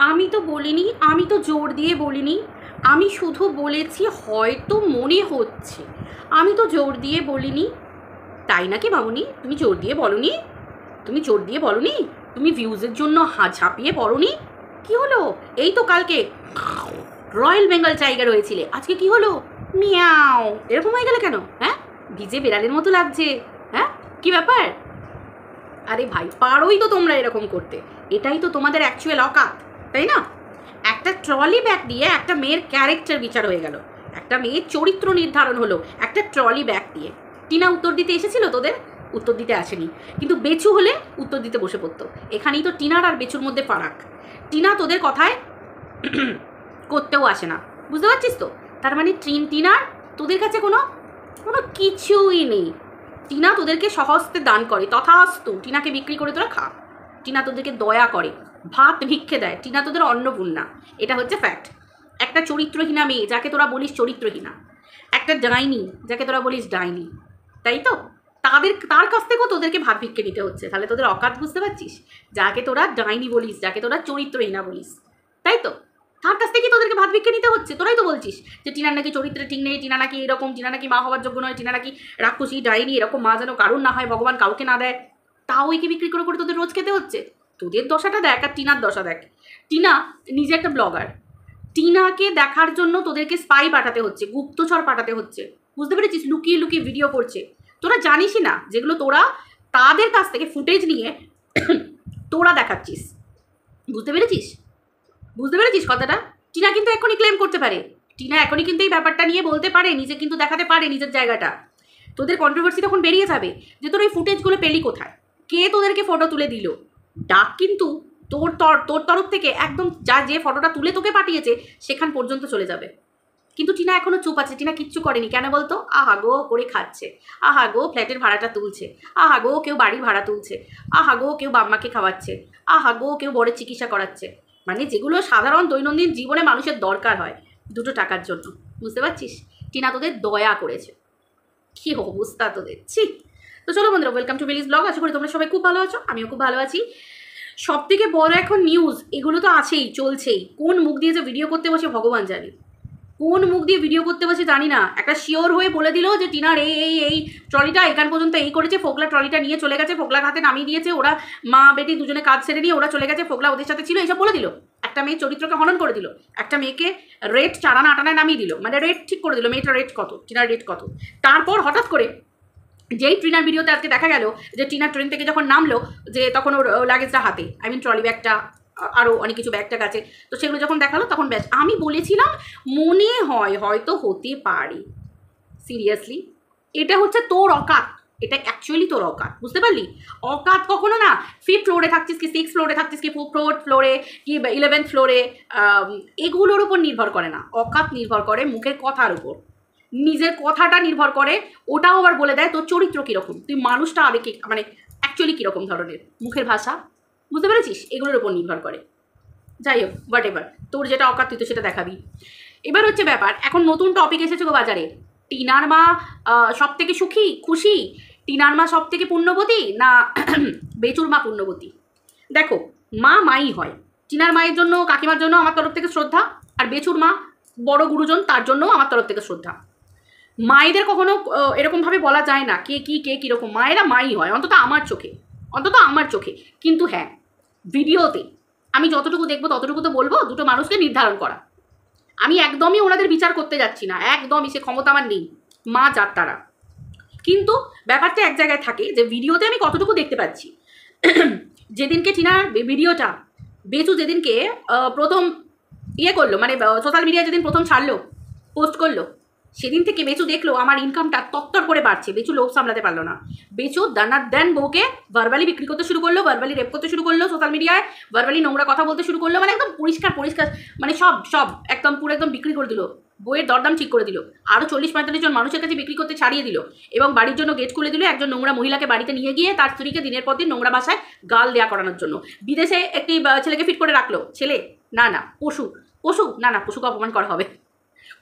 আমি তো বলিনি, আমি তো জোর দিয়ে বলিনি, আমি শুধু বলেছি হয়তো মনে হচ্ছে, আমি তো জোর দিয়ে বলিনি। তাই নাকি মামুনি? তুমি জোর দিয়ে বলনি? তুমি জোর দিয়ে বলনি? তুমি ভিউজের জন্য ঝাঁপিয়ে পড়নি? কি হলো? এই তো কালকে রয়্যাল বেঙ্গল টাইগার হয়েছিলে, আজকে কি হলো? মিয়াও এরকম হয়ে গেলে কেন? হ্যাঁ, ভিজে বেড়ালের মতো লাগছে। হ্যাঁ, কি ব্যাপার? আরে ভাই, পারোই তো তোমরা এরকম করতে, এটাই তো তোমাদের অ্যাকচুয়াল অকাত, তাই না? একটা ট্রলি ব্যাগ দিয়ে একটা মেয়ের ক্যারেক্টার বিচার হয়ে গেল, একটা মেয়ের চরিত্র নির্ধারণ হলো একটা ট্রলি ব্যাগ দিয়ে। টিনা উত্তর দিতে এসেছিল তোদের? উত্তর দিতে আসেনি, কিন্তু বেচু হলে উত্তর দিতে বসে পড়তো। এখানেই তো টিনার আর বেচুর মধ্যে ফারাক। টিনা তোদের কথায় করতেও আসে না, বুঝতে পারছিস তো? তার মানে টিনার তোদের কাছে কোনো কোনো কিছুই নেই। টিনা তোদেরকে সহস্তে দান করে, তথাস্তু, টিনাকে বিক্রি করে তোরা খা। টিনা তোদেরকে দয়া করে, ভাত ভিক্ষে দেয়, টিনা তোদের অন্নপূর্ণা, এটা হচ্ছে ফ্যাক্ট। একটা চরিত্রহীনা মেয়ে যাকে তোরা বলিস চরিত্রহীনা, একটা ডাইনি যাকে তোরা বলিস ডাইনি, তাই তো? তার কাছ থেকেও তোদেরকে ভাত ভিক্ষে নিতে হচ্ছে। তাহলে তোদের অকাত বুঝতে পারছিস? যাকে তোরা ডাইনি বলিস, যাকে তোরা চরিত্রহীনা বলিস, তাই তো? তার কাছ থেকে তোদেরকে ভাত ভিক্ষে নিতে হচ্ছে। তোরাই তো বলছিস যে টিনার নাকি চরিত্রে ঠিক নেই, টিনা নাকি এরকম, টিনা নাকি মা হওয়ার যোগ্য নয়, টিনা নাকি রাক্ষসী ডাইনি, এরকম মা যেন কারুর না হয়, ভগবান কাউকে না দেয়। তাও একে বিক্রি করে করে তোদের রোজ খেতে হচ্ছে। তোদের দশাটা দেখ আর টিনার দশা দেখ। টিনা নিজে একটা ব্লগার, টিনাকে দেখার জন্য তোদেরকে স্পাই পাঠাতে হচ্ছে, গুপ্তচর পাঠাতে হচ্ছে, বুঝতে পেরেছিস? লুকিয়ে লুকিয়ে ভিডিও করছে। তোরা জানিসই না যেগুলো তোরা তাদের কাছ থেকে ফুটেজ নিয়ে তোরা দেখাচ্ছিস, বুঝতে পেরেছিস? বুঝতে পেরেছিস কথাটা? টিনা কিন্তু এখনই ক্লেম করতে পারে, টিনা এখনই কিন্তু এই ব্যাপারটা নিয়ে বলতে পারে, নিজে কিন্তু দেখাতে পারে নিজের জায়গাটা। তোদের কন্ট্রোভার্সি তখন বেরিয়ে যাবে যে তোর এই ফুটেজগুলো পেলি কোথায়, কে তোদেরকে ফটো তুলে দিল। ডাক কিন্তু তোর তরফ থেকে একদম যে ফটোটা তুলে তোকে পাঠিয়েছে সেখান পর্যন্ত চলে যাবে। কিন্তু টিনা এখনো চুপ আছে, টিনা কিচ্ছু করেনি। কেন বলতো? আহা গো করে খাচ্ছে, আহা গো ফ্ল্যাটের ভাড়াটা তুলছে, আহা গো কেউ বাড়ির ভাড়া তুলছে, আহা গো কেউ বাম্মাকে খাওয়াচ্ছে, আহা গো কেউ বড়ের চিকিৎসা করাচ্ছে, মানে যেগুলো সাধারণ দৈনন্দিন জীবনে মানুষের দরকার হয় দুটো টাকার জন্য, বুঝতে পারছিস? টিনা তোদের দয়া করেছে। কি অবস্থা তোদের, ছি! তো চলো বন্ধুরা, ওয়েলকাম টু বিলিস ব্লগ। আশা করি তোমরা সবাই খুব ভালো আছো, আমিও খুব ভালো আছি। সব থেকে বড় এখন নিউজ, এগুলো তো আছেই, চলছেই। কোন মুখ দিয়ে যে ভিডিও করতে বসে ভগবান জানে, কোন মুখ দিয়ে ভিডিও করতে বসে জানি না। একটা শিওর হয়ে বলে দিল যে টিনার এই ট্রলিটা এখান পর্যন্ত এই করেছে, ফোকলা ট্রলিটা নিয়ে চলে গেছে, ফোকলার হাতে নামিয়ে দিয়েছে, ওরা মা বেটি দুজনে কাজ সেরে নিয়ে ওরা চলে গেছে, ফোকলা ওদের সাথে ছিল, এইসব বলে দিল। একটা মেয়ের চরিত্রকে হনন করে দিল, একটা মেয়েকে রেট 4 আনা নামিয়ে দিল, মানে রেট ঠিক করে দিল, মেয়েটার রেট কত, টিনার রেট কত। তারপর হঠাৎ করে যেই টিনার ভিডিওতে আজকে দেখা গেল যে টিনা ট্রেন থেকে যখন নামলো, যে তখন ওর লাগেজটা হাতে, আই মিন ট্রলি ব্যাগটা, আরও অনেক কিছু ব্যাগ ট্যাগ আছে, তো সেগুলো যখন দেখালো তখন ব্যাস আমি বলেছিলাম মনে হয় হয়তো হতে পারে। সিরিয়াসলি, এটা হচ্ছে তোর অকাত, এটা অ্যাকচুয়ালি তোর অকাত, বুঝতে পারলি? অকাত কখনো না 5th ফ্লোরে থাকছিস কি 6th ফ্লোরে থাকছিস কি 4th ফ্লোরে কি 11th ফ্লোরে, এগুলোর উপর নির্ভর করে না। অকাত নির্ভর করে মুখের কথার উপর, নিজের কথাটা নির্ভর করে। ওটাও আবার বলে দেয় তোর চরিত্র কীরকম, তুই মানুষটা আবেগে মানে অ্যাকচুয়ালি কীরকম ধরনের, মুখের ভাষা, বুঝতে পেরেছিস? এগুলোর উপর নির্ভর করে। যাই হোক, হোয়াট এভার, তোর যেটা অকাত তুই তো সেটা দেখাবি। এবার হচ্ছে ব্যাপার, এখন নতুন টপিক এসেছে গো বাজারে। টিনার মা সব থেকে সুখী খুশি, টিনার মা সব থেকে পুণ্যবতী, না বেচুর মা পুণ্যবতী? দেখো, মা মাই হয়। টিনার মায়ের জন্য, কাকিমার জন্য আমার তরফ থেকে শ্রদ্ধা, আর বেচুর মা বড় গুরুজন, তার জন্যও আমার তরফ থেকে শ্রদ্ধা। মায়েদের কখনো এরকমভাবে বলা যায় না কে কীরকম, মায়েরা মাই হয়, অন্তত আমার চোখে, অন্তত আমার চোখে। কিন্তু হ্যাঁ, ভিডিওতে আমি যতটুকু দেখবো ততটুকু তো বলবো, দুটো মানুষকে নির্ধারণ করা। আমি একদমই ওনাদের বিচার করতে যাচ্ছি না, একদমই, সে ক্ষমতা আমার নেই, মা যার তারা। কিন্তু ব্যাপারটা এক জায়গায় থাকে যে ভিডিওতে আমি কতটুকু দেখতে পাচ্ছি। যেদিনকে টিনার ভিডিওটা বেচু যেদিনকে প্রথম করলো, মানে সোশ্যাল মিডিয়ায় যেদিন প্রথম ছাড়লো, পোস্ট করলো, সেদিন থেকে বেচু দেখলো আমার ইনকামটা তত্তর করে বাড়ছে। বেচু লোভ সামলাতে পারলো না, বেচু দানার দেন বউকে ভার্বালি বিক্রি করতে শুরু করলো, ভার্বালি রেপ করতে শুরু করলো সোশ্যাল মিডিয়ায়, ভার্বালি নোংরা কথা বলতে শুরু করলো, মানে একদম পরিষ্কার, মানে সব একদম পুরো একদম বিক্রি করে দিল, বইয়ের দরদাম ঠিক করে দিল, আরও 40-45 জন মানুষের কাছে বিক্রি করতে ছাড়িয়ে দিল, এবং বাড়ির জন্য গেট খুলে দিল একজন নোংরা মহিলাকে বাড়িতে নিয়ে গিয়ে তার স্ত্রীকে দিনের পর দিন নোংরা ভাষায় গাল দেয়া করানোর জন্য। বিদেশে একটি ছেলেকে ফিট করে রাখলো, ছেলে না পশু না পশুকে অপমান করা হবে,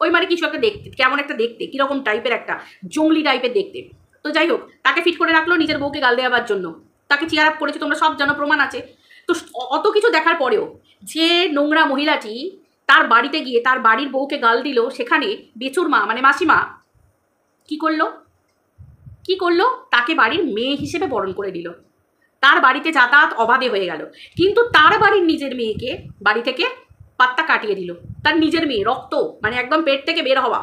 ওই মানে কিছু একটা দেখতে, কেমন একটা দেখতে, কীরকম টাইপের একটা জঙ্গলি টাইপের দেখতে। তো যাই হোক, তাকে ফিট করে রাখলো নিজের বউকে গাল দেওয়ার জন্য, তাকে চিয়ার আপ করেছে, তোমরা সব জানো, প্রমাণ আছে। তো অত কিছু দেখার পরেও যে নোংরা মহিলাটি তার বাড়িতে গিয়ে তার বাড়ির বউকে গাল দিল, সেখানে বেচুর মা মানে মাসিমা কি করলো, তাকে বাড়ির মেয়ে হিসেবে বরণ করে দিল। তার বাড়িতে যাতায়াত অবাধে হয়ে গেল, কিন্তু তার বাড়ির নিজের মেয়েকে বাড়ি থেকে পাত্তা কাটিয়ে দিল। তার নিজের মেয়ে, রক্ত মানে একদম পেট থেকে বের হওয়া,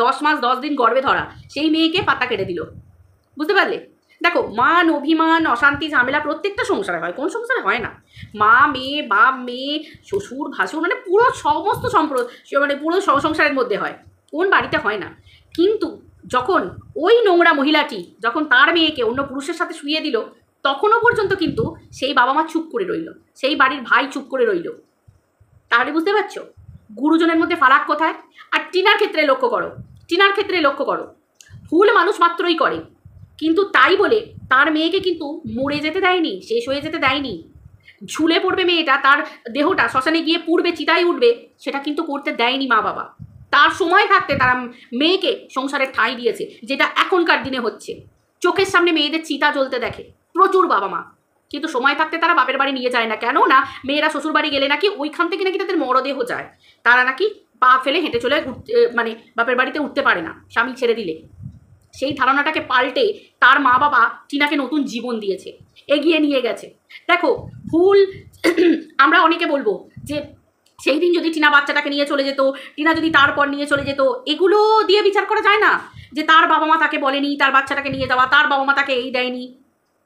10 মাস 10 দিন গর্ভে ধরা সেই মেয়েকে পাত্তা কেটে দিল। বুঝতে পারলে? দেখো, মান অভিমান অশান্তি ঝামেলা প্রত্যেকটা সংসারে হয়, কোন সংসারে হয় না? মা মেয়ে, বাপ মেয়ে, শ্বশুর ভাসুর, মানে পুরো সমস্ত মানে পুরো সংসারের মধ্যে হয়, কোন বাড়িতে হয় না? কিন্তু যখন ওই নোংরা মহিলাটি যখন তার মেয়েকে অন্য পুরুষের সাথে শুইয়ে দিল, তখনও পর্যন্ত কিন্তু সেই বাবা মা চুপ করে রইল, সেই বাড়ির ভাই চুপ করে রইল। তাহলে বুঝতে পারছো গুরুজনের মধ্যে ফারাক কোথায়? আর টিনার ক্ষেত্রে লক্ষ্য করো, ভুল মানুষ মাত্রই করে, কিন্তু তাই বলে তার মেয়েকে কিন্তু মরে যেতে দেয়নি, শেষ হয়ে যেতে দেয়নি। ঝুলে পড়বে মেয়েটা, তার দেহটা শ্মশানে গিয়ে পুড়বে, চিতায় উঠবে, সেটা কিন্তু করতে দেয়নি মা বাবা। তার সময় থাকতে তারা মেয়েকে সংসারে ঠাঁই দিয়েছে, যেটা এখনকার দিনে হচ্ছে। চোখের সামনে মেয়েদের চিতা জ্বলতে দেখে প্রচুর বাবা মা, কিন্তু সময় থাকতে তারা বাপের বাড়ি নিয়ে যায় না। কেন না? মেয়েরা শ্বশুর বাড়ি গেলে নাকি ওইখান থেকে নাকি তাদের মরদেহ যায়, তারা নাকি পা ফেলে হেঁটে চলে মানে বাপের বাড়িতে উঠতে পারে না স্বামী ছেড়ে দিলে। সেই ধারণাটাকে পাল্টে তার মা বাবা টিনাকে নতুন জীবন দিয়েছে, এগিয়ে নিয়ে গেছে। দেখো, ভুল আমরা অনেকে বলবো যে সেই দিন যদি টিনা বাচ্চাটাকে নিয়ে চলে যেত, টিনা যদি তারপর নিয়ে চলে যেত, এগুলো দিয়ে বিচার করা যায় না যে তার বাবা মা তাকে বলেনি তার বাচ্চাটাকে নিয়ে যাওয়া, তার বাবা মা তাকে এই দেয়নি।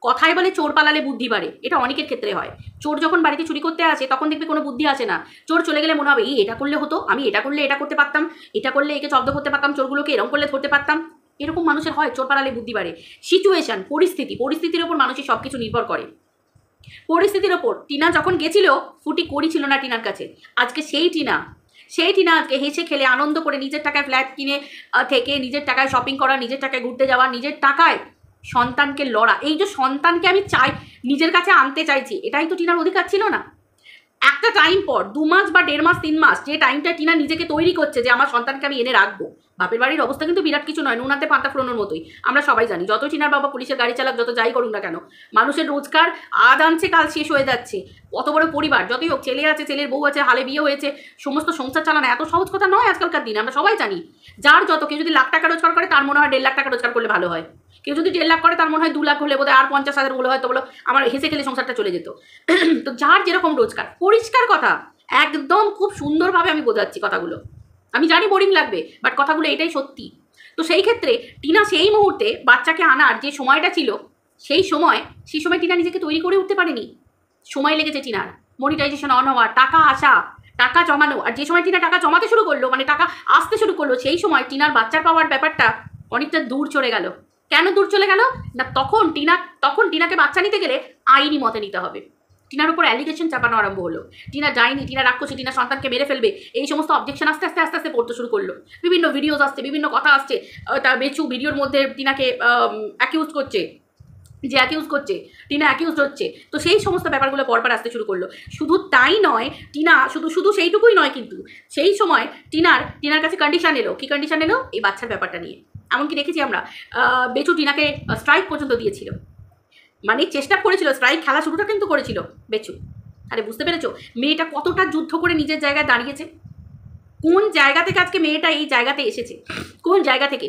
কথায় বলে চোর পালালে বুদ্ধি বাড়ে, এটা অনেকের ক্ষেত্রে হয়। চোর যখন বাড়িতে চুরি করতে আসে তখন দেখবে কোনো বুদ্ধি আসে না, চোর চলে গেলে মনে হবে এই এটা করলে হতো, আমি এটা করলে এটা করতে পারতাম, এটা করলে একে জব্দ করতে পারতাম, চোরগুলোকে এরকম করলে ধরতে পারতাম। এরকম মানুষের হয়, চোর পালালে বুদ্ধি বাড়ে। সিচুয়েশন, পরিস্থিতির ওপর মানুষের সব কিছু নির্ভর করে। পরিস্থিতির ওপর টিনা যখন গেছিল, ফুটি কড়ি ছিল না টিনার কাছে। আজকে সেই টিনা আজকে হেসে খেলে আনন্দ করে নিজের টাকায় ফ্ল্যাট কিনে থেকে, নিজের টাকায় শপিং করা, নিজের টাকায় ঘুরতে যাওয়া, নিজের টাকায় সন্তানকে লড়া, এই যে সন্তানকে আমি চাই নিজের কাছে আনতে চাইছি, এটাই তো টিনার অধিকার ছিল না? একটা টাইম পর 2 মাস বা 1.5 মাস 3 মাস যে টাইমটা টিনা নিজেকে তৈরি করছে যে আমার সন্তানকে আমি এনে রাখবো। বাপের বাড়ির অবস্থা কিন্তু বিরাট কিছু নয়, নুনাতে পান্তা ফোড়ানোর মতোই। আমরা সবাই জানি, যত টিনার বাবা পুলিশের গাড়ি চালাক, যত যাই করুক না কেন, মানুষের রোজগার আজ আনছে কাল শেষ হয়ে যাচ্ছে। অত বড় পরিবার যতই হোক, ছেলে আছে, ছেলের বউ আছে, হালে বিয়ে হয়েছে, সমস্ত সংসার চালানো এত সহজ কথা নয় আজকালকার দিনে। আমরা সবাই জানি, যার যত, কেউ যদি 1 লাখ টাকা রোজগার করে তার মনে হয় 1.5 লাখ টাকা রোজগার করলে ভালো হয়, কেউ যদি 1.5 লাখ করে তার মনে হয় 2 লাখ হলে বোধহয় আর 50,000 বলে হয়তো বলো আমার হেসে খেলে সংসারটা চলে যেত। তো যার যেরকম রোজগার, পরিষ্কার কথা, একদম খুব সুন্দরভাবে আমি বোঝাচ্ছি কথাগুলো। আমি জানি বোরিং লাগবে, বাট কথাগুলো এটাই সত্যি। তো সেই ক্ষেত্রে টিনা সেই মুহূর্তে বাচ্চাকে আনার যে সময়টা ছিল, সেই সময় টিনা নিজেকে তৈরি করে উঠতে পারেনি। সময় লেগেছে টিনার মনিটাইজেশন অন হওয়ার, টাকা আসা, টাকা জমানো। আর যে সময় টিনা টাকা জমাতে শুরু করলো, মানে টাকা আসতে শুরু করলো, সেই সময় টিনার বাচ্চার পাওয়ার ব্যাপারটা অনেকটা দূর চলে গেল। কেন দূর চলে গেল না? তখন টিনাকে বাচ্চা নিতে গেলে আইনি মতে নিতে হবে। টিনার উপর অ্যালিগেশন চাপানো আরম্ভ হলো, টিনা যায়নি, টিনা রাক্ষসী, টিনা সন্তানকে মেরে ফেলবে, এই সমস্ত অবজেকশন আস্তে আস্তে পড়তে শুরু করলো। বিভিন্ন ভিডিওস আসছে, বিভিন্ন কথা আসছে। তা বেচু ভিডিওর মধ্যে টিনাকে অ্যাকিউজ করছে, টিনা অ্যাকিউজ হচ্ছে। তো সেই সমস্ত ব্যাপারগুলো পরপর আসতে শুরু করলো। শুধু তাই নয়, টিনা শুধু সেইটুকুই নয়, কিন্তু সেই সময় টিনার কাছে কন্ডিশন এলো। কি কন্ডিশন এলো? এই বাচ্চার ব্যাপারটা নিয়ে। এমনকি দেখেছি আমরা, বেচু টিনাকে স্ট্রাইক পর্যন্ত দিয়েছিল, মানে চেষ্টা করেছিল, স্ট্রাইক খেলা শুরুটা কিন্তু করেছিল বেচু। আরে বুঝতে পেরেছো মেয়েটা কতটা যুদ্ধ করে নিজের জায়গায় দাঁড়িয়েছে? কোন জায়গা থেকে আজকে মেয়েটা এই জায়গাতে এসেছে? কোন জায়গা থেকে?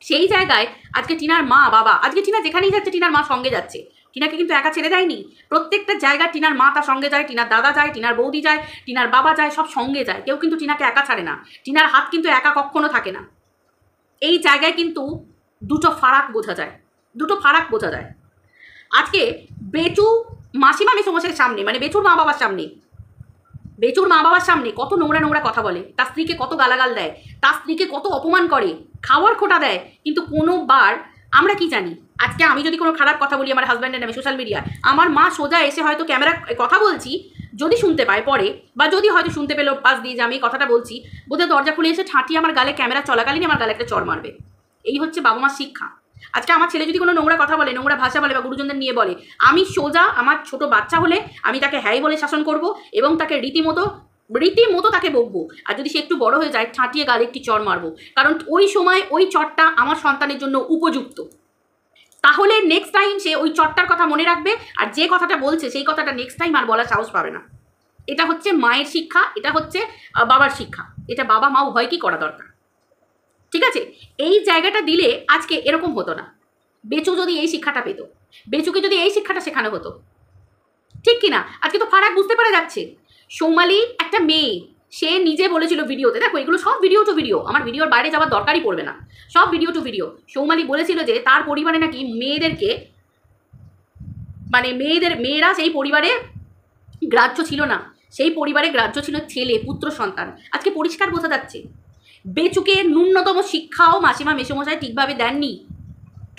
সেই জায়গায় আজকে টিনার মা বাবা, আজকে টিনা যেখানেই যাচ্ছে টিনার মা সঙ্গে যাচ্ছে। টিনাকে কিন্তু একা ছেড়ে দেয়নি, প্রত্যেকটা জায়গায় টিনার মা তার সঙ্গে যায়, টিনার দাদা যায়, টিনার বৌদি যায়, টিনার বাবা যায়, সব সঙ্গে যায়। কেউ কিন্তু টিনাকে একা ছাড়ে না, টিনার হাত কিন্তু একা কখনো থাকে না। এই জায়গায় কিন্তু দুটো ফারাক বোঝা যায়। আজকে বেচু মাসিমা মেসোমশাইয়ের সামনে, মানে বেচুর মা বাবার সামনে কত নোংরা কথা বলে, তার স্ত্রীকে কত গালাগাল দেয়, তার স্ত্রীকে কত অপমান করে, খাওয়ার খোটা দেয়। কিন্তু কোনোবার আমরা কি জানি, আজকে আমি যদি কোনো খারাপ কথা বলি আমার হাজব্যান্ডের নামে সোশ্যাল মিডিয়ায়, আমার মা সোজা এসে হয়তো ক্যামেরা কথা বলছি, যদি শুনতে পায় পরে, বা যদি হয়তো শুনতে পেলো পাশ দিয়ে যে আমি এই কথাটা বলছি, বোধহয় দরজা খুলে এসে ঠাঁটিয়ে আমার গালে, ক্যামেরা চলাকালীন আমার গালে একটা চড় মারবে। এই হচ্ছে বাবা মার শিক্ষা। আজকে আমার ছেলে যদি কোনো নোংরা কথা বলে, নোংরা ভাষা বলে, বা গুরুজনদের নিয়ে বলে, আমি সোজা আমার ছোট বাচ্চা হলে আমি তাকে হ্যাই বলে শাসন করব, এবং তাকে রীতিমতো তাকে বকবো। আর যদি সে একটু বড় হয়ে যায়, ঠাঁটিয়ে গালে একটি চড় মারবো, কারণ ওই সময় ওই চড়টা আমার সন্তানের জন্য উপযুক্ত। তাহলে নেক্সট টাইম সে ওই চটটার কথা মনে রাখবে, আর যে কথাটা বলছে সেই কথাটা নেক্সট টাইম আর বলার সাহস পাবে না। এটা হচ্ছে মায়ের শিক্ষা, এটা হচ্ছে বাবার শিক্ষা, এটা বাবা মা উভয়কেই করা দরকার, ঠিক আছে? এই জায়গাটা দিলে আজকে এরকম হতো না। বেচু যদি এই শিক্ষাটা পেত, বেচুকে যদি এই শিক্ষাটা শেখানো হতো, ঠিক কিনা? আজকে তো ফারাক বুঝতে পারা যাচ্ছে। সৌমালি একটা মেয়ে, সে নিজে বলেছিল ভিডিওতে, দেখো এগুলো সব ভিডিও টু ভিডিও, আমার ভিডিওর বাইরে যাওয়ার দরকারই পড়বে না, সব ভিডিও টু ভিডিও। সৌমালি বলেছিল যে তার পরিবারে নাকি মেয়েদেরকে, মানে মেয়েরা সেই পরিবারে গ্রাহ্য ছিল না, সেই পরিবারে গ্রাহ্য ছিল ছেলে, পুত্র সন্তান। আজকে পরিষ্কার বোঝা যাচ্ছে বেচুকে ন্যূনতম শিক্ষাও মাসিমা মেসোমশাই ঠিকভাবে দেননি,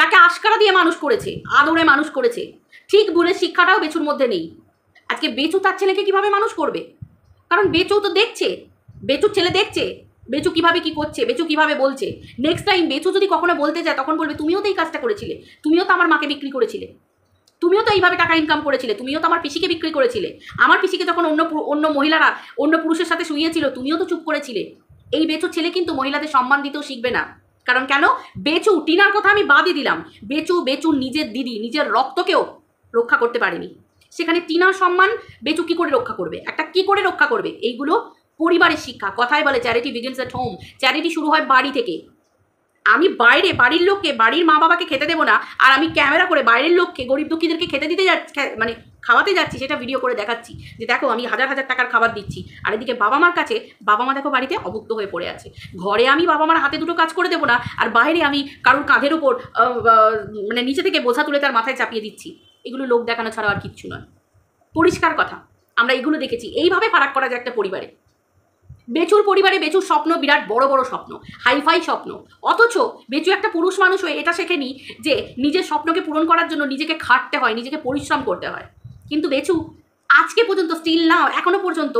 তাকে আশকারা দিয়ে মানুষ করেছে, আদরে মানুষ করেছে, ঠিক ভুলের শিক্ষাটাও বেচুর মধ্যে নেই। আজকে বেচু তার ছেলেকে কিভাবে মানুষ করবে? কারণ বেচু তো দেখছে, বেচুর ছেলে দেখছে বেচু কিভাবে কি করছে, বেচু কিভাবে বলছে। নেক্সট টাইম বেচু যদি কখনো বলতে যায় তখন বলবে তুমিও তো এই কাজটা করেছিলে, তুমিও তো আমার মাকে বিক্রি করেছিলে, তুমিও তো এইভাবে টাকা ইনকাম করেছিলে, তুমিও তো আমার পিসিকে বিক্রি করেছিলে, আমার পিসিকে যখন অন্য মহিলারা অন্য পুরুষের সাথে শুয়েছিল তুমিও তো চুপ করেছিলে। এই বেচুর ছেলে কিন্তু মহিলাদের সম্মান দিতেও শিখবে না। কারণ কেন? বেচু, টিনার কথা আমি বাদই দিলাম, বেচুর নিজের দিদি, নিজের রক্তকেও রক্ষা করতে পারেনি, সেখানে টিনার সম্মান বেচু কি করে রক্ষা করবে? একটা কি করে রক্ষা করবে? এইগুলো পরিবারের শিক্ষা। কথায় বলে charity begins at home, charity শুরু হয় বাড়ি থেকে। আমি বাইরে বাড়ির লোককে, বাড়ির মা বাবাকে খেতে দেবো না, আর আমি ক্যামেরা করে বাইরের লোককে, গরিব দুঃখীদেরকে খেতে দিতে যাচ্ছি, মানে খাওয়াতে যাচ্ছি, সেটা ভিডিও করে দেখাচ্ছি যে দেখো আমি হাজার হাজার টাকার খাবার দিচ্ছি, আর এদিকে বাবা মার কাছে, বাবা মা দেখো বাড়িতে অভুক্ত হয়ে পড়ে আছে। ঘরে আমি বাবা মার হাতে দুটো কাজ করে দেবো না, আর বাইরে আমি কারোর কাঁধের উপর মানে নিচে থেকে বোঝা তুলে তার মাথায় চাপিয়ে দিচ্ছি। এগুলো লোক দেখানো ছাড়া আর কিচ্ছু নয়, পরিষ্কার কথা। আমরা এগুলো দেখেছি, এইভাবে ফারাক করা যায় একটা পরিবারে। বেচুর পরিবারে বেচুর স্বপ্ন বিরাট বড় বড় স্বপ্ন, হাইফাই স্বপ্ন, অথচ বেচু একটা পুরুষ মানুষ হয়ে এটা শেখেনি যে নিজের স্বপ্নকে পূরণ করার জন্য নিজেকে খাটতে হয়, নিজেকে পরিশ্রম করতে হয়। কিন্তু বেচু আজকে পর্যন্ত স্টিল নাও, এখনো পর্যন্ত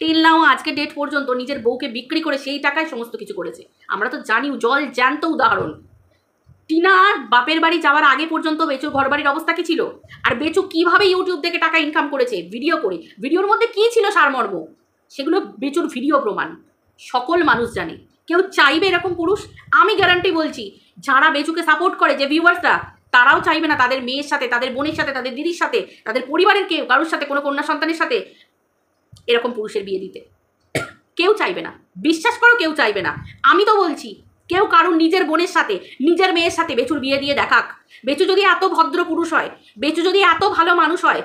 টিল নাও, আজকে ডেট পর্যন্ত নিজের বউকে বিক্রি করে সেই টাকায় সমস্ত কিছু করেছে। আমরা তো জানি, জল জ্যান্ত উদাহরণ। টিনার বাপের বাড়ি যাওয়ার আগে পর্যন্ত বেচুর ঘর বাড়ির অবস্থা কি ছিল, আর বেচু কিভাবে ইউটিউব থেকে টাকা ইনকাম করেছে ভিডিও করে, ভিডিওর মধ্যে কি ছিল সারমর্ম, সেগুলো বেচুর ভিডিও প্রমাণ, সকল মানুষ জানে। কেউ চাইবে এরকম পুরুষ? আমি গ্যারান্টি বলছি, যারা বেচুকে সাপোর্ট করে, যে ভিউয়ার্সরা, তারাও চাইবে না তাদের মেয়ের সাথে, তাদের বোনের সাথে, তাদের দিদির সাথে, তাদের পরিবারের কেউ কারোর সাথে, কোনো কন্যা সন্তানের সাথে এরকম পুরুষের বিয়ে দিতে। কেউ চাইবে না, বিশ্বাস করো, কেউ চাইবে না। আমি তো বলছি, কেউ কারোর নিজের বোনের সাথে, নিজের মেয়ের সাথে বেচুর বিয়ে দিয়ে দেখাক। বেচু যদি এত ভদ্র পুরুষ হয়, বেচু যদি এত ভালো মানুষ হয়,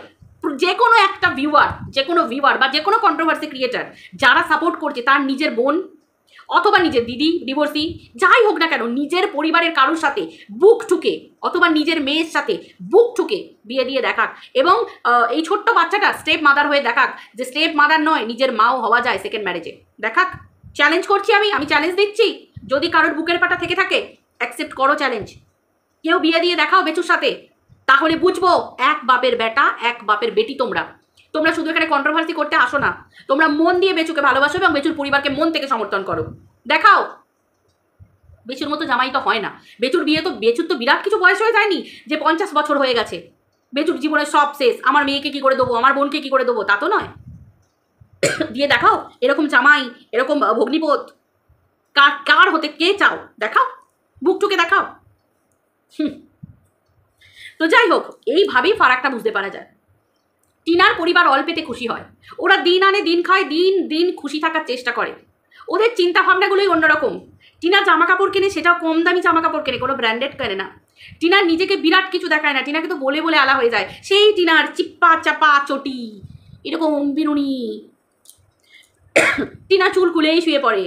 যে কোনো একটা ভিউয়ার বা যে কোনো কন্ট্রোভার্সি ক্রিয়েটার যারা সাপোর্ট করছে, তার নিজের বোন অথবা নিজের দিদি ডিভোর্সি যাই হোক না কেন, নিজের পরিবারের কারোর সাথে বুক ঠুকে, অথবা নিজের মেয়ের সাথে বুক ঠুকে বিয়ে দিয়ে দেখাক। এবং এই ছোট্ট বাচ্চাটা স্টেপ মাদার হয়ে দেখাক যে স্টেপ মাদার নয়, নিজের মাও হওয়া যায় সেকেন্ড ম্যারেজে, দেখাক। চ্যালেঞ্জ করছি, আমি চ্যালেঞ্জ দিচ্ছি। যদি কারোর বুকের পাটা থেকে থাকে, অ্যাকসেপ্ট করো চ্যালেঞ্জ, কেউ বিয়ে দিয়ে দেখাও বেচুর সাথে, তাহলে বুঝবো এক বাপের বেটা, এক বাপের বেটি। তোমরা শুধু এখানে কন্ট্রোভার্সি করতে আসো না, তোমরা মন দিয়ে বেচুকে ভালোবাসো এবং বেচুর পরিবারকে মন থেকে সমর্থন করো। দেখাও, বেচুর মতো জামাই তো হয় না। বেচুর তো বিরাট কিছু বয়স হয়ে যায়নি যে 50 বছর হয়ে গেছে, বেচুর জীবনের সব শেষ, আমার মেয়েকে কি করে দেবো, আমার বোনকে কি করে দেবো, তা তো নয়। দিয়ে দেখাও এরকম জামাই, এরকম ভগ্নিপথ কার হতে কে চাও, দেখাও, বুকটুকে দেখাও। তো যাই হোক, এইভাবেই ফারাকটা বুঝতে পারা যায়। টিনার পরিবার অল্পেতে খুশি হয়, ওরা দিন আনে দিন খায়, দিন দিন খুশি থাকার চেষ্টা করে, ওদের চিন্তা ভাবনাগুলোই অন্যরকম। টিনা জামা কাপড় কেনে, সেটাও কম দামি জামা কাপড় কেনে, কোনো ব্র্যান্ডেড কেনে না। টিনার নিজেকে বিরাট কিছু দেখায় না, টিনাকে তো বলে বলে আলা হয়ে যায়, সেই টিনার চিপ্পা চাপা চটি, এরকম বিনুনি। টিনা চুল খুলেই শুয়ে পড়ে,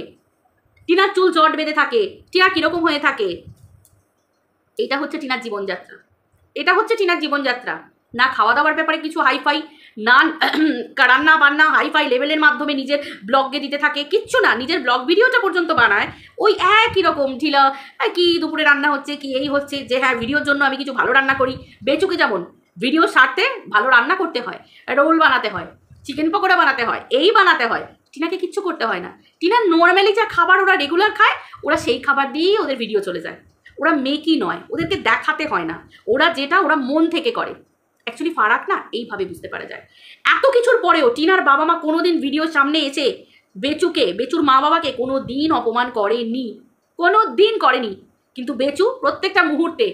টিনার চুল জট বেঁধে থাকে, টিনা কীরকম হয়ে থাকে। এটা হচ্ছে টিনার জীবনযাত্রা, এটা হচ্ছে টিনার জীবনযাত্রা। না খাওয়া দাওয়ার ব্যাপারে কিছু হাইফাই, না রান্না বান্না হাইফাই লেভেলের মাধ্যমে নিজের ব্লগে দিতে থাকে, কিচ্ছু না। নিজের ব্লগ ভিডিওটা পর্যন্ত বানায় ওই একই রকম ঢিলা, কি দুপুরে রান্না হচ্ছে, কি এই হচ্ছে, যে হ্যাঁ ভিডিওর জন্য আমি কিছু ভালো রান্না করি। বেচুকে যেমন ভিডিও সারতে ভালো রান্না করতে হয়, রোল বানাতে হয়, চিকেন পকোড়া বানাতে হয়, এই বানাতে হয়, টিনাকে কিচ্ছু করতে হয় না। টিনা নর্মালি যা খাবার ওরা রেগুলার খায়, ওরা সেই খাবার দিয়েই ওদের ভিডিও চলে যায়। ওরা মেকই নয়, ওদেরকে দেখাতে হয় না, ওরা যেটা ওরা মন থেকে করে। অ্যাকচুয়ালি ফারাক না এইভাবে বুঝতে পারা যায়। এত কিছুর পরেও টিনার বাবা মা কোনোদিন ভিডিওর সামনে এসে বেচুর মা বাবাকে কোনো দিন অপমান করেনি, কোনো দিন করেনি। কিন্তু বেচু প্রত্যেকটা মুহূর্তে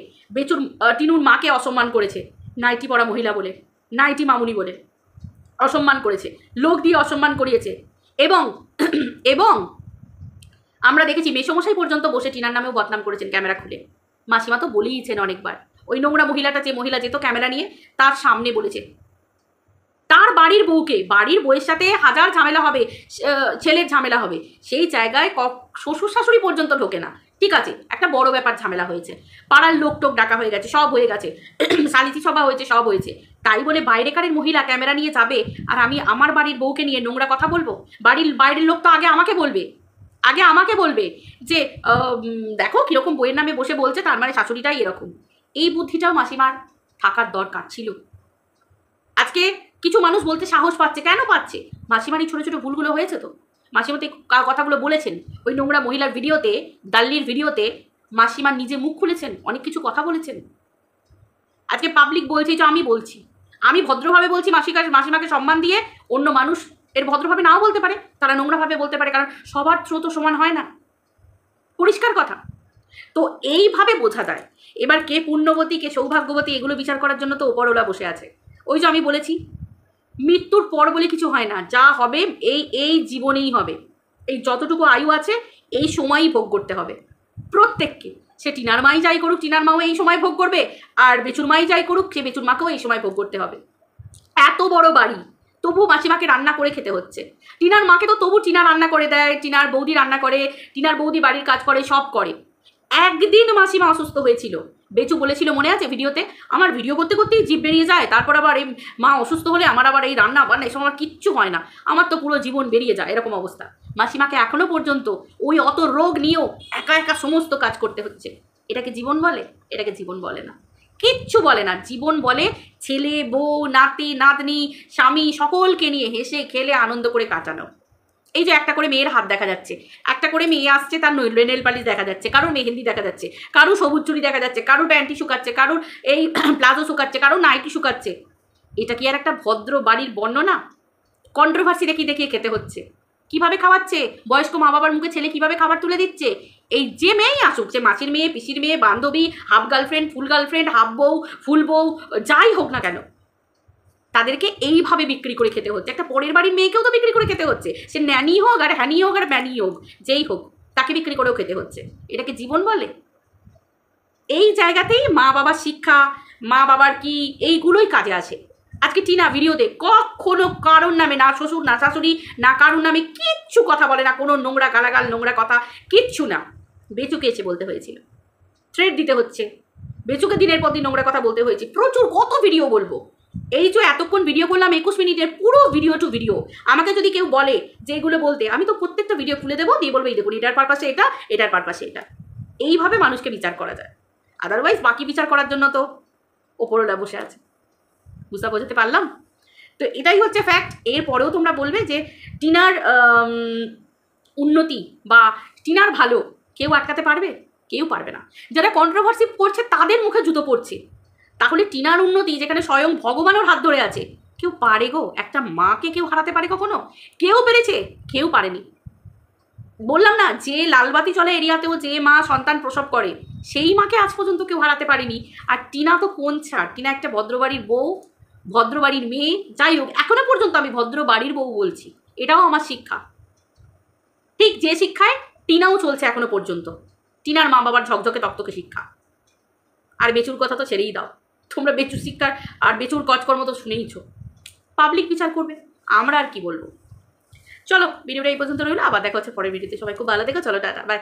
টিনুর মাকে অসম্মান করেছে, নাইটি পরা মহিলা বলে, নাইটি মামুনি বলে। অসম্মান করেছে, লোক দিয়ে অসম্মান করিয়েছে। এবং এবং আমরা দেখেছি মেসোমশাই পর্যন্ত বসে টিনার নামেও বদনাম করেছেন ক্যামেরা খুলে। মাসিমা তো বলেইছেন অনেকবার, ওই নোংরা মহিলাটা, যে মহিলা যেত ক্যামেরা নিয়ে, তার সামনে বলেছে তার বাড়ির বউকে, বাড়ির বউয়ের সাথে হাজার ঝামেলা হবে, ছেলের ঝামেলা হবে, সেই জায়গায় শ্বশুর শাশুড়ি পর্যন্ত ঢোকে না। ঠিক আছে, একটা বড় ব্যাপার ঝামেলা হয়েছে, পাড়ার লোক টোক ডাকা হয়ে গেছে, সব হয়ে গেছে, সালিসি সভা হয়েছে, সব হয়েছে, তাই বলে বাইরেকারের মহিলা ক্যামেরা নিয়ে যাবে আর আমি আমার বাড়ির বউকে নিয়ে নোংরা কথা বলবো? বাইরের লোক তো আগে আমাকে বলবে যে দেখো কিরকম বইয়ের নামে বসে বলছে, তার মানে শাশুড়িটাই এরকম। এই বুদ্ধিটাও মাসিমার থাকার দরকার ছিল। আজকে কিছু মানুষ বলতে সাহস পাচ্ছে, কেন পাচ্ছে? মাসিমার এই ছোটো ছোটো ভুলগুলো হয়েছে তো, মাসিমা তো কথাগুলো বলেছেন ওই নোংরা মহিলার ভিডিওতে, দাল্লির ভিডিওতে মাসিমা নিজে মুখ খুলেছেন, অনেক কিছু কথা বলেছেন। আজকে পাবলিক বলছে, যে আমি বলছি, আমি ভদ্রভাবে বলছি, মাসিমাকে সম্মান দিয়ে। অন্য মানুষ এর ভদ্রভাবে নাও বলতে পারে, তারা নোংরাভাবে বলতে পারে, কারণ সবার স্রোত সমান হয় না, পরিষ্কার কথা। তো এইভাবে বোঝা যায় এবার কে পুণ্যবতী কে সৌভাগ্যবতী, এগুলো বিচার করার জন্য তো ওপরওয়ালা বসে আছে। ওই যে আমি বলেছি, মৃত্যুর পর বলে কিছু হয় না, যা হবে এই জীবনেই হবে। এই যতটুকু আয়ু আছে এই সময়ই ভোগ করতে হবে প্রত্যেককে। সে টিনার মাই যাই করুক, টিনার মাও এই সময় ভোগ করবে, আর বেচুর মাই যাই করুক, সে বেচুর মাকেও এই সময় ভোগ করতে হবে। এত বড় বাড়ি, তবু মাসিমাকে রান্না করে খেতে হচ্ছে। টিনার মাকে তো তবু টিনা রান্না করে দেয়, টিনার বৌদি রান্না করে, টিনার বৌদি বাড়ির কাজ করে, সব করে। একদিন মাসিমা অসুস্থ হয়েছিল, বেচু বলেছিল মনে আছে ভিডিওতে, আমার ভিডিও করতে করতেই জিভ বেরিয়ে যায়, তারপর আবার এই মা অসুস্থ হলে আমার আবার এই রান্না বান্না এসব আমার কিচ্ছু হয় না, আমার তো পুরো জীবন বেরিয়ে যায়, এরকম অবস্থা। মাসিমাকে এখনো পর্যন্ত ওই অত রোগ নিয়েও একা একা সমস্ত কাজ করতে হচ্ছে। এটাকে জীবন বলে? এটাকে জীবন বলে না, কিচ্ছু বলে না। জীবন বলে ছেলে, বউ, নাতি, নাতনি, স্বামী, সকলকে নিয়ে হেসে খেলে আনন্দ করে কাটানো। এই যে একটা করে মেয়ের হাত দেখা যাচ্ছে, একটা করে মেয়ে আসছে, তার নেল পালিশ দেখা যাচ্ছে, কারোর মেহেন্দি দেখা যাচ্ছে, কারোর সবুজ চুড়ি দেখা যাচ্ছে, কারোর প্যান্টি শুকাচ্ছে, কারোর এই প্লাজো শুকাচ্ছে, কারোর নাইটি শুকাচ্ছে। এটা কি আর একটা ভদ্র বাড়ির বর্ণনা? কন্ট্রোভার্সি দেখিয়ে খেতে হচ্ছে। কিভাবে খাওয়াচ্ছে? বয়স্ক মা বাবার মুখে ছেলে কিভাবে খাবার তুলে দিচ্ছে? এই যে মেয়েই আসুক, যে মাসির মেয়ে, পিসির মেয়ে, বান্ধবী, হাফ গার্লফ্রেন্ড, ফুল গার্লফ্রেন্ড, হাফ বউ, ফুল বউ, যাই হোক না কেন, তাদেরকে এইভাবে বিক্রি করে খেতে হচ্ছে। একটা পরের বাড়ির মেয়েকেও তো বিক্রি করে খেতে হচ্ছে, সে ন্যানি হোক আর হ্যানি হোক আর ব্যানি হোক, যেই হোক, তাকে বিক্রি করেও খেতে হচ্ছে। এটাকে জীবন বলে? এই জায়গাতেই মা বাবার শিক্ষা, মা বাবার কি, এইগুলোই কাজে আসে। আজকে টিনা ভিডিওতে কখনো কারোর নামে, না শ্বশুর না শাশুড়ি না কারোর নামে কিচ্ছু কথা বলে না, কোনো নোংরা গালাগাল নোংরা কথা কিচ্ছু না। বেচুকে এসে বলতে হয়েছিল, থ্রেড দিতে হচ্ছে, বেচুকে দিনের পর দিন নোংরা কথা বলতে হয়েছে, প্রচুর। কত ভিডিও বলবো? এই যে এতক্ষণ ভিডিও করলাম 21 মিনিটের, পুরো ভিডিও টু ভিডিও। আমাকে যদি কেউ বলে যে এগুলো বলতে, আমি তো প্রত্যেকটা ভিডিও খুলে দেবো, দিয়ে বলবো এই দেখুন, এটার পারপাসে এটা, এটার পারপাসে এটা। এইভাবে মানুষকে বিচার করা যায়। আদারওয়াইজ বাকি বিচার করার জন্য তো ওপরওয়ালা বসে আছে। বুঝতে বোঝাতে পারলাম? তো এটাই হচ্ছে ফ্যাক্ট। এরপরেও তোমরা বলবে যে টিনার উন্নতি বা টিনার ভালো কেউ আটকাতে পারবে? কেউ পারবে না। যারা কন্ট্রোভার্সি করছে তাদের মুখে জুতো পড়ছে। তাহলে টিনার উন্নতি, যেখানে স্বয়ং ভগবানের হাত ধরে আছে, কেউ পারে গো? একটা মাকে কেউ হারাতে পারে কখনো? কেউ পেরেছে? কেউ পারেনি। বললাম না, যে লালবাতি চলে এরিয়াতেও যে মা সন্তান প্রসব করে, সেই মাকে আজ পর্যন্ত কেউ হারাতে পারেনি। আর টিনা তো কোন ছাড়, টিনা একটা ভদ্রবাড়ির বউ, ভদ্রবাড়ির মেয়ে। যাই হোক, এখনো পর্যন্ত আমি ভদ্রবাড়ির বউ বলছি, এটাও আমার শিক্ষা। ঠিক যে শিক্ষায় টিনাও চলছে এখনো পর্যন্ত, টিনার মা বাবার ঝকঝকে তক্তকে শিক্ষা। আর বেচুর কথা তো ছেড়েই দাও, তোমরা বেচুর শিক্ষার আর বেচুর কাজকর্ম তো শুনেইছো। পাবলিক বিচার করবে, আমরা আর কি বলবো। চলো, ভিডিওটা এই পর্যন্ত রইলো, আবার দেখা হচ্ছে পরের ভিডিওতে। সবাই খুব ভালো দেখো, চলো টাটা, বাই।